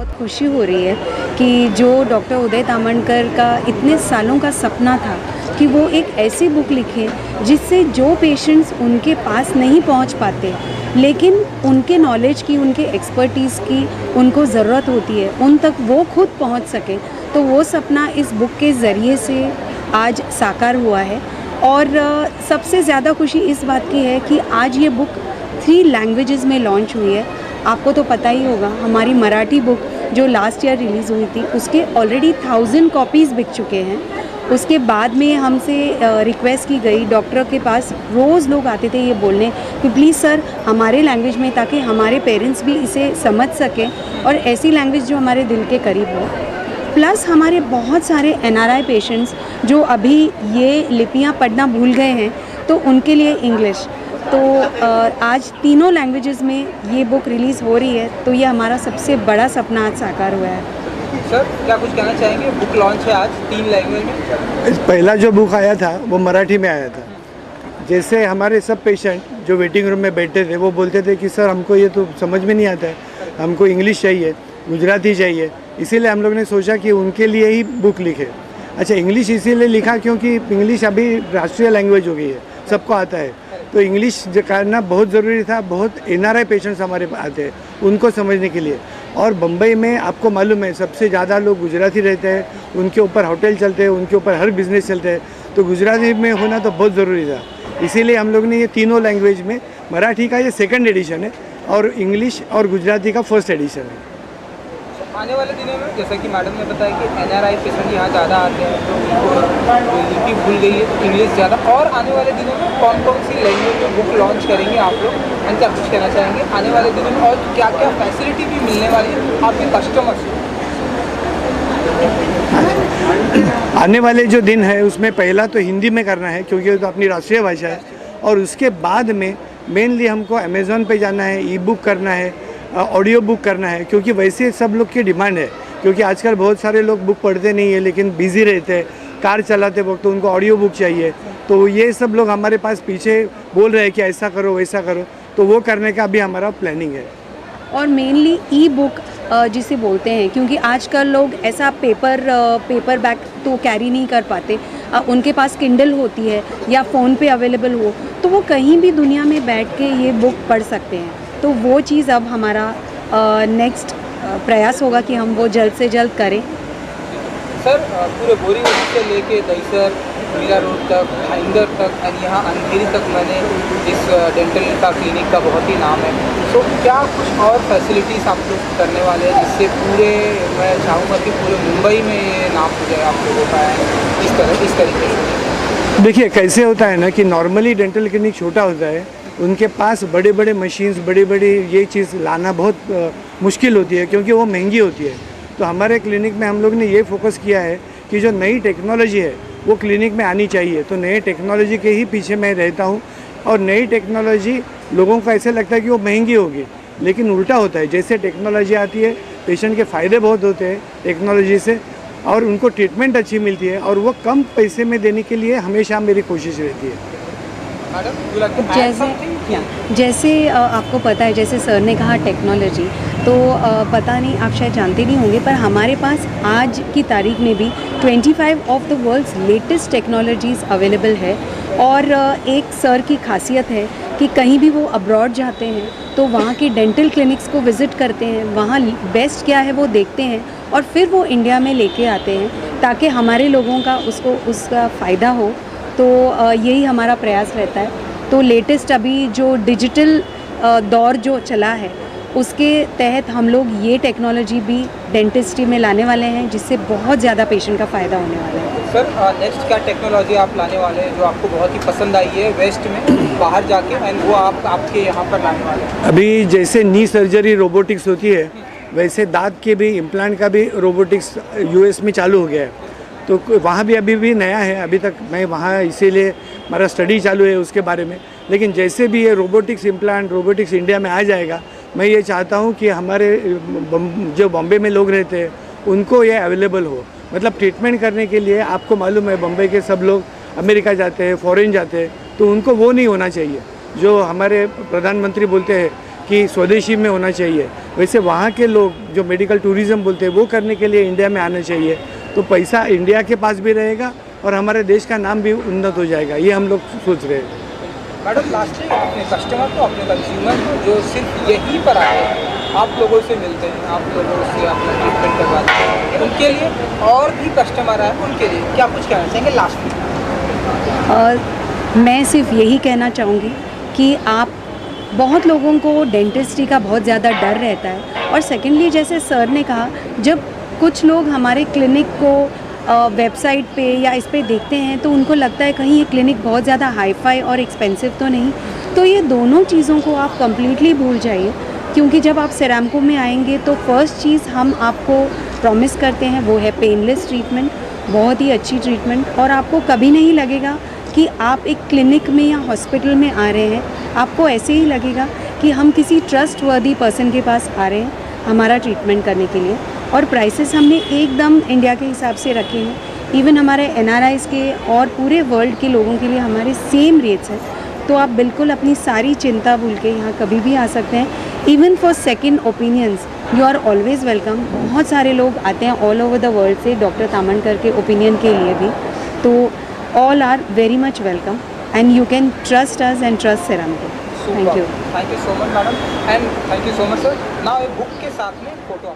बहुत खुशी हो रही है कि जो डॉक्टर उदय तामणकर का इतने सालों का सपना था कि वो एक ऐसी बुक लिखें जिससे जो पेशेंट्स उनके पास नहीं पहुंच पाते लेकिन उनके नॉलेज की, उनके एक्सपर्टीज़ की उनको ज़रूरत होती है, उन तक वो खुद पहुंच सके, तो वो सपना इस बुक के ज़रिए से आज साकार हुआ है। और सबसे ज़्यादा खुशी इस बात की है कि आज ये बुक 3 लैंग्वेजेस में लॉन्च हुई है। आपको तो पता ही होगा, हमारी मराठी बुक जो लास्ट ईयर रिलीज़ हुई थी उसके ऑलरेडी 1000 कॉपीज़ बिक चुके हैं। उसके बाद में हमसे रिक्वेस्ट की गई, डॉक्टर के पास रोज़ लोग आते थे ये बोलने कि प्लीज़ सर हमारे लैंग्वेज में, ताकि हमारे पेरेंट्स भी इसे समझ सकें और ऐसी लैंग्वेज जो हमारे दिल के करीब हो। प्लस हमारे बहुत सारे NRI पेशेंट्स जो अभी ये लिपियाँ पढ़ना भूल गए हैं, तो उनके लिए इंग्लिश। तो आज तीनों लैंग्वेजेस में ये बुक रिलीज़ हो रही है, तो ये हमारा सबसे बड़ा सपना आज साकार हुआ है। सर क्या कुछ कहना चाहेंगे? बुक लॉन्च है आज 3 लैंग्वेज में। पहला जो बुक आया था वो मराठी में आया था। जैसे हमारे सब पेशेंट जो वेटिंग रूम में बैठे थे वो बोलते थे कि सर हमको ये तो समझ में नहीं आता है, हमको इंग्लिश चाहिए, गुजराती चाहिए, इसीलिए हम लोग ने सोचा कि उनके लिए ही बुक लिखे। अच्छा, इंग्लिश इसीलिए लिखा क्योंकि इंग्लिश अभी राष्ट्रीय लैंग्वेज हो गई है, सबको आता है, तो इंग्लिश करना बहुत ज़रूरी था। बहुत NRI पेशेंट्स हमारे आते हैं उनको समझने के लिए। और बम्बई में आपको मालूम है सबसे ज़्यादा लोग गुजराती रहते हैं, उनके ऊपर होटल चलते हैं, उनके ऊपर हर बिज़नेस चलते हैं, तो गुजराती में होना तो बहुत ज़रूरी था। इसीलिए हम लोग ने ये तीनों लैंग्वेज में, मराठी का ये 2nd एडिशन है और इंग्लिश और गुजराती का 1st एडिशन है। आने वाले दिनों में जैसा कि मैडम ने बताया कि NRI पेशेंट यहाँ ज़्यादा आते हैं, तो उनको लिपि भूल गई है, तो इंग्लिश ज़्यादा। और आने वाले दिनों में कौन कौन सी लैंग्वेज में बुक लॉन्च करेंगे आप लोग, एंड क्या कुछ कहना चाहेंगे आने वाले दिनों में, और क्या क्या फैसिलिटी भी मिलने वाली है आपके कस्टमर्स को? आने वाले जो दिन है उसमें पहला तो हिंदी में करना है क्योंकि वो तो अपनी राष्ट्रीय भाषा है, और उसके बाद में मेनली हमको अमेज़ॉन पे जाना है, ई-बुक करना है, ऑडियो बुक करना है, क्योंकि वैसे सब लोग की डिमांड है। क्योंकि आजकल बहुत सारे लोग बुक पढ़ते नहीं है लेकिन बिज़ी रहते हैं, कार चलाते वक्त, तो उनको ऑडियो बुक चाहिए। तो ये सब लोग हमारे पास पीछे बोल रहे हैं कि ऐसा करो वैसा करो, तो वो करने का भी हमारा प्लानिंग है। और मेनली ई-बुक जिसे बोलते हैं, क्योंकि आजकल लोग ऐसा पेपर बैग तो कैरी नहीं कर पाते, उनके पास किंडल होती है या फ़ोन पे अवेलेबल हो, तो वो कहीं भी दुनिया में बैठ के ये बुक पढ़ सकते हैं। तो वो चीज़ अब हमारा नेक्स्ट प्रयास होगा कि हम वो जल्द से जल्द करें। सर पूरे बोरीवली से लेके दहीसर, मीरा रोड तक, भाईंदर तक और यहाँ अंधेरी तक मैंने इस डेंटल का क्लिनिक का बहुत ही नाम है। तो क्या कुछ और फैसिलिटीज़ आप लोग करने वाले हैं जिससे पूरे, मैं चाहूँगा कि पूरे मुंबई में ये नाम हो जाए आप लोगों का, इस तरीके से? देखिए कैसे होता है ना कि नॉर्मली डेंटल क्लिनिक छोटा होता है, उनके पास बड़े बड़े मशीन्स, बड़ी बड़ी ये चीज़ लाना बहुत मुश्किल होती है क्योंकि वो महंगी होती है। तो हमारे क्लिनिक में हम लोग ने ये फोकस किया है कि जो नई टेक्नोलॉजी है वो क्लिनिक में आनी चाहिए, तो नए टेक्नोलॉजी के ही पीछे मैं रहता हूँ। और नई टेक्नोलॉजी लोगों को ऐसे लगता है कि वो महंगी होगी, लेकिन उल्टा होता है। जैसे टेक्नोलॉजी आती है, पेशेंट के फ़ायदे बहुत होते हैं टेक्नोलॉजी से, और उनको ट्रीटमेंट अच्छी मिलती है, और वो कम पैसे में देने के लिए हमेशा मेरी कोशिश रहती है। जैसे आपको पता है, जैसे सर ने कहा टेक्नोलॉजी, तो पता नहीं, आप शायद जानते नहीं होंगे, पर हमारे पास आज की तारीख में भी 25 of the world's latest technologies available है। और एक सर की खासियत है कि कहीं भी वो अब्रॉड जाते हैं तो वहाँ के डेंटल क्लिनिक्स को विज़िट करते हैं, वहाँ बेस्ट क्या है वो देखते हैं, और फिर वो इंडिया में लेके आते हैं ताकि हमारे लोगों का उसका फ़ायदा हो। तो यही हमारा प्रयास रहता है। तो लेटेस्ट अभी जो डिजिटल दौर जो चला है उसके तहत हम लोग ये टेक्नोलॉजी भी डेंटिस्ट्री में लाने वाले हैं, जिससे बहुत ज़्यादा पेशेंट का फ़ायदा होने वाला है। सर नेक्स्ट क्या टेक्नोलॉजी आप लाने वाले हैं जो आपको बहुत ही पसंद आई है वेस्ट में बाहर जाके, एंड वो आपके यहाँ पर लाने वाले हैं? अभी जैसे नी सर्जरी रोबोटिक्स होती है, वैसे दांत के भी इम्प्लांट का भी रोबोटिक्स US में चालू हो गया है। तो वहाँ भी अभी भी नया है, अभी तक मैं वहाँ इसीलिए हमारा स्टडी चालू है उसके बारे में। लेकिन जैसे भी ये रोबोटिक्स इम्प्लांट, रोबोटिक्स इंडिया में आ जाएगा, मैं ये चाहता हूँ कि हमारे जो बॉम्बे में लोग रहते हैं उनको ये अवेलेबल हो। मतलब ट्रीटमेंट करने के लिए, आपको मालूम है बॉम्बे के सब लोग अमेरिका जाते हैं, फॉरेन जाते हैं, तो उनको वो नहीं होना चाहिए जो हमारे प्रधानमंत्री बोलते हैं कि स्वदेशी में होना चाहिए, वैसे वहाँ के लोग जो मेडिकल टूरिज़्म बोलते हैं वो करने के लिए इंडिया में आना चाहिए। तो पैसा इंडिया के पास भी रहेगा और हमारे देश का नाम भी उन्नत हो जाएगा, ये हम लोग सोच रहे हैं। मैडम लास्टली अपने कस्टमर को, अपने कंज्यूमर को जो सिर्फ यहीं पर आते हैं, आप लोगों से मिलते हैं, आप लोगों से अपना ट्रीटमेंट करवाते हैं, उनके लिए और भी कस्टमर आए उनके लिए क्या कुछ कहना चाहेंगे लास्ट में? मैं सिर्फ यही कहना चाहूँगी कि आप बहुत लोगों को डेंटिस्ट्री का बहुत ज़्यादा डर रहता है, और सेकेंडली जैसे सर ने कहा, जब कुछ लोग हमारे क्लिनिक को वेबसाइट पे या इस पे देखते हैं तो उनको लगता है कहीं ये क्लिनिक बहुत ज़्यादा हाई-फाई और एक्सपेंसिव तो नहीं। तो ये दोनों चीज़ों को आप कम्प्लीटली भूल जाइए, क्योंकि जब आप सेरामको में आएंगे तो फर्स्ट चीज़ हम आपको प्रॉमिस करते हैं वो है पेनलेस ट्रीटमेंट, बहुत ही अच्छी ट्रीटमेंट, और आपको कभी नहीं लगेगा कि आप एक क्लिनिक में या हॉस्पिटल में आ रहे हैं। आपको ऐसे ही लगेगा कि हम किसी ट्रस्टवर्दी पर्सन के पास आ रहे हैं हमारा ट्रीटमेंट करने के लिए। और प्राइसेस हमने एकदम इंडिया के हिसाब से रखे हैं, इवन हमारे NRIs के और पूरे वर्ल्ड के लोगों के लिए हमारे सेम रेट्स हैं। तो आप बिल्कुल अपनी सारी चिंता भूल के यहाँ कभी भी आ सकते हैं। Even for second opinions you are always welcome. बहुत सारे लोग आते हैं ऑल ओवर द वर्ल्ड से डॉक्टर तामणकर के ओपिनियन के लिए भी, तो all are very much welcome and you can trust us and trust सेरामको। Thank you so much madam, and thank you so much sir. Now book के साथ में फोटो